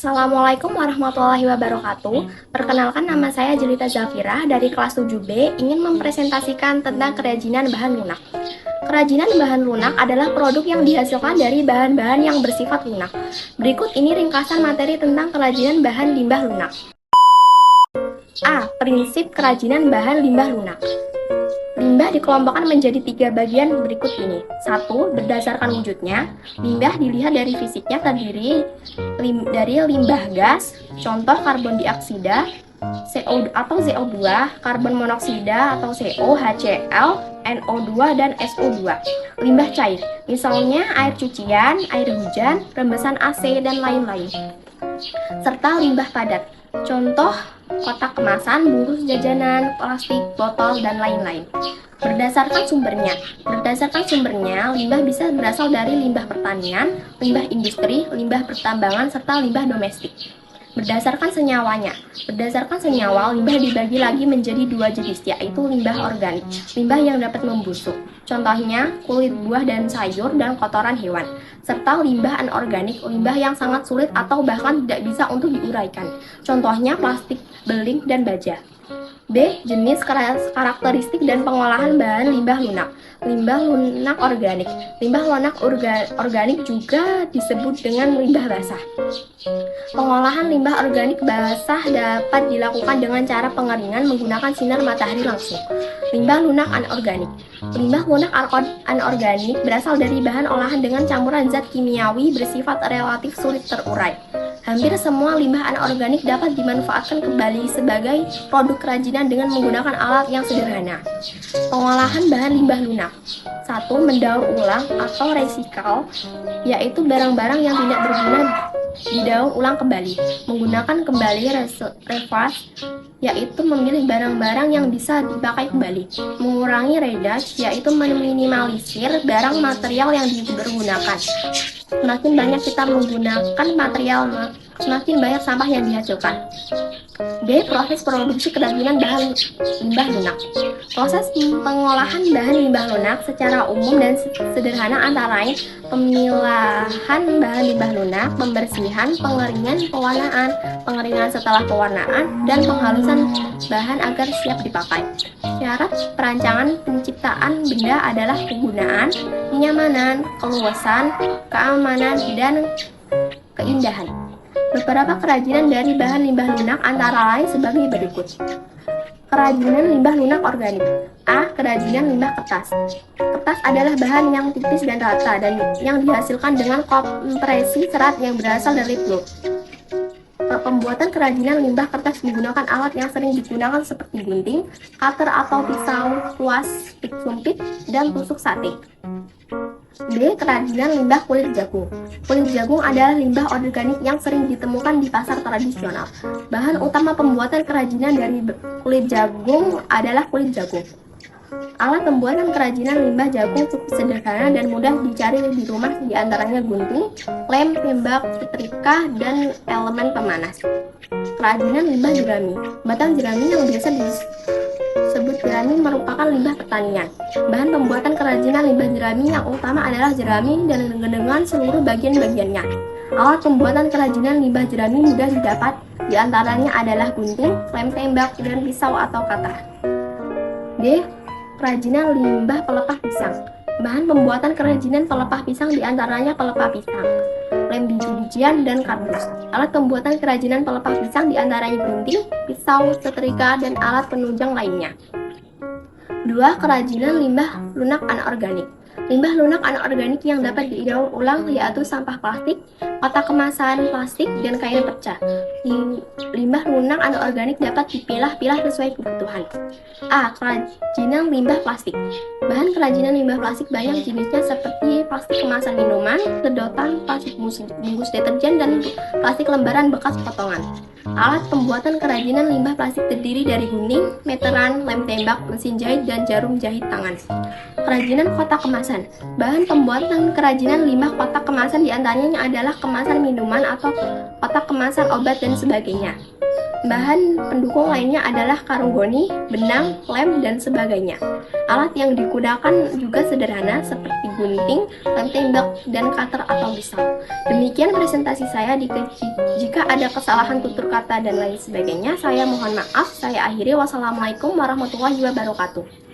Assalamualaikum warahmatullahi wabarakatuh. Perkenalkan, nama saya Jelita Zafira dari kelas 7B, ingin mempresentasikan tentang kerajinan bahan lunak. Kerajinan bahan lunak adalah produk yang dihasilkan dari bahan-bahan yang bersifat lunak. Berikut ini ringkasan materi tentang kerajinan bahan limbah lunak. A. Prinsip kerajinan bahan limbah lunak. Limbah dikelompokkan menjadi 3 bagian berikut ini. 1. Berdasarkan wujudnya, limbah dilihat dari fisiknya terdiri dari limbah gas, contoh karbon dioksida, CO atau CO2, karbon monoksida atau CO, HCl, NO2, dan SO2. Limbah cair, misalnya air cucian, air hujan, rembesan AC, dan lain-lain. Serta limbah padat, contoh kotak kemasan, bungkus jajanan, plastik, botol, dan lain-lain. Berdasarkan sumbernya, limbah bisa berasal dari limbah pertanian, limbah industri, limbah pertambangan, serta limbah domestik. Berdasarkan senyawa, limbah dibagi lagi menjadi 2 jenis, yaitu limbah organik, limbah yang dapat membusuk, contohnya kulit buah dan sayur dan kotoran hewan, serta limbah anorganik, limbah yang sangat sulit atau bahkan tidak bisa untuk diuraikan, contohnya plastik, beling, dan baja. B. Jenis, karakteristik, dan pengolahan bahan limbah lunak. Limbah lunak organik. Limbah lunak organik juga disebut dengan limbah basah. Pengolahan limbah organik basah dapat dilakukan dengan cara pengeringan menggunakan sinar matahari langsung. Limbah lunak anorganik. Limbah lunak anorganik berasal dari bahan olahan dengan campuran zat kimiawi bersifat relatif sulit terurai. Hampir semua limbah anorganik dapat dimanfaatkan kembali sebagai produk kerajinan dengan menggunakan alat yang sederhana. Pengolahan bahan limbah lunak. 1. Mendaur ulang atau recycle, yaitu barang-barang yang tidak berguna didaur ulang kembali. Menggunakan kembali reverse, yaitu memilih barang-barang yang bisa dipakai kembali. Mengurangi reduce, yaitu meminimalisir barang material yang dipergunakan. Semakin banyak kita menggunakan material, semakin banyak sampah yang dihasilkan. D. Proses produksi kerajinan bahan limbah lunak. Proses pengolahan bahan limbah lunak secara umum dan sederhana antara lain pemilahan bahan limbah lunak, pembersihan, pengeringan, pewarnaan, pengeringan setelah pewarnaan, dan penghalusan bahan agar siap dipakai. Syarat perancangan penciptaan benda adalah kegunaan, kenyamanan, keluasan, keamanan, dan keindahan. Beberapa kerajinan dari bahan limbah lunak antara lain sebagai berikut. Kerajinan limbah lunak organik. A. Kerajinan limbah kertas. Kertas adalah bahan yang tipis dan rata dan yang dihasilkan dengan kompresi serat yang berasal dari fluid. Pembuatan kerajinan limbah kertas menggunakan alat yang sering digunakan seperti gunting, cutter atau pisau tuas, pik sumpit, dan tusuk sate. B. Kerajinan limbah kulit jagung. Kulit jagung adalah limbah organik yang sering ditemukan di pasar tradisional. Bahan utama pembuatan kerajinan dari kulit jagung adalah kulit jagung. Alat pembuatan kerajinan limbah jagung cukup sederhana dan mudah dicari di rumah, diantaranya gunting, lem, tembak, setrika, dan elemen pemanas. Kerajinan limbah jerami. Batang jerami yang biasa disebut jerami merupakan limbah pertanian. Bahan pembuatan kerajinan limbah jerami yang utama adalah jerami dan dengan seluruh bagian-bagiannya. Alat pembuatan kerajinan limbah jerami mudah didapat, diantaranya adalah gunting, lem tembak, dan pisau atau cutter. D. Kerajinan limbah pelepah pisang. Bahan pembuatan kerajinan pelepah pisang diantaranya pelepah pisang, lem biji-bijian, dan kardus. Alat pembuatan kerajinan pelepah pisang diantaranya gunting, pisau, setrika, dan alat penunjang lainnya. 2. Kerajinan limbah lunak anorganik. Limbah lunak anorganik yang dapat didaur ulang yaitu sampah plastik, kotak kemasan plastik, dan kain pecah. Limbah lunak anorganik dapat dipilah-pilah sesuai kebutuhan. A. Kerajinan limbah plastik. Bahan kerajinan limbah plastik banyak jenisnya seperti plastik kemasan minuman, sedotan, plastik bungkus deterjen, dan plastik lembaran bekas potongan. Alat pembuatan kerajinan limbah plastik terdiri dari gunting, meteran, lem tembak, mesin jahit, dan jarum jahit tangan. Kerajinan kotak kemasan. Bahan pembuatan kerajinan limbah kotak kemasan diantaranya adalah kemasan minuman atau kotak kemasan obat dan sebagainya. Bahan pendukung lainnya adalah karung goni, benang, lem, dan sebagainya. Alat yang digunakan juga sederhana seperti gunting, lem tembak, dan cutter atau pisau. Demikian presentasi saya. Jika ada kesalahan tutur kata dan lain sebagainya, saya mohon maaf. Saya akhiri. Wassalamualaikum warahmatullahi wabarakatuh.